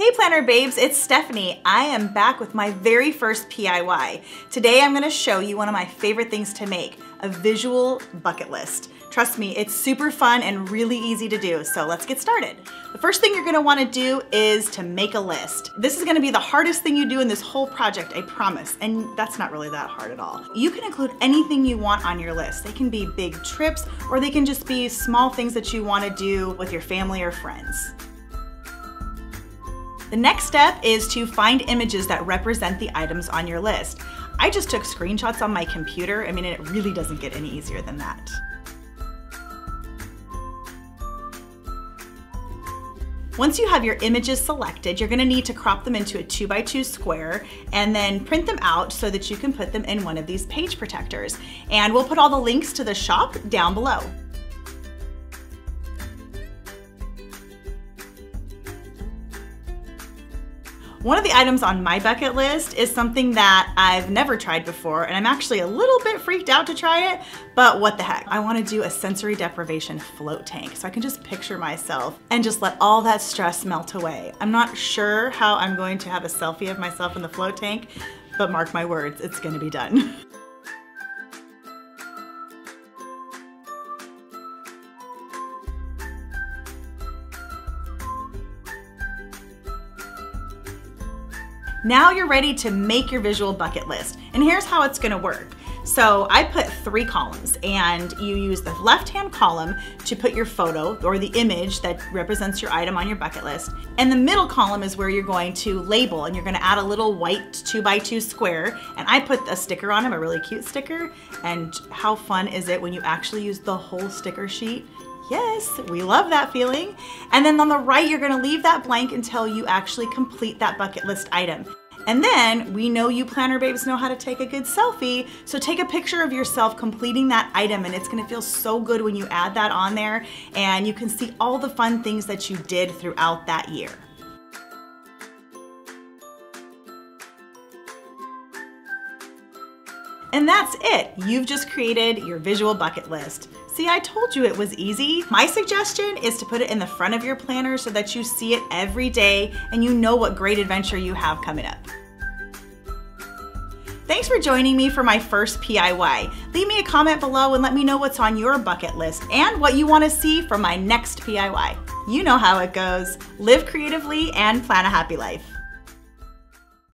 Hey Planner Babes, it's Stephanie. I am back with my very first PIY. Today I'm gonna show you one of my favorite things to make, a visual bucket list. Trust me, it's super fun and really easy to do, so let's get started. The first thing you're gonna wanna do is to make a list. This is gonna be the hardest thing you do in this whole project, I promise, and that's not really that hard at all. You can include anything you want on your list. They can be big trips, or they can just be small things that you wanna do with your family or friends. The next step is to find images that represent the items on your list. I just took screenshots on my computer. I mean, it really doesn't get any easier than that. Once you have your images selected, you're gonna need to crop them into a 2x2 square and then print them out so that you can put them in one of these page protectors. And we'll put all the links to the shop down below. One of the items on my bucket list is something that I've never tried before, and I'm actually a little bit freaked out to try it, but what the heck. I wanna do a sensory deprivation float tank, so I can just picture myself and just let all that stress melt away. I'm not sure how I'm going to have a selfie of myself in the float tank, but mark my words, it's gonna be done. Now you're ready to make your visual bucket list. And here's how it's gonna work. So I put 3 columns, and you use the left-hand column to put your photo or the image that represents your item on your bucket list. And the middle column is where you're going to label, and you're gonna add a little white 2x2 square. And I put a sticker on them, a really cute sticker. And how fun is it when you actually use the whole sticker sheet? Yes, we love that feeling. And then on the right, you're gonna leave that blank until you actually complete that bucket list item. And then we know you planner babes know how to take a good selfie, so take a picture of yourself completing that item, and it's gonna feel so good when you add that on there, and you can see all the fun things that you did throughout that year. And that's it. You've just created your visual bucket list. See, I told you it was easy. My suggestion is to put it in the front of your planner so that you see it every day and you know what great adventure you have coming up. Thanks for joining me for my first PIY. Leave me a comment below and let me know what's on your bucket list and what you want to see from my next PIY. You know how it goes. Live creatively and plan a happy life.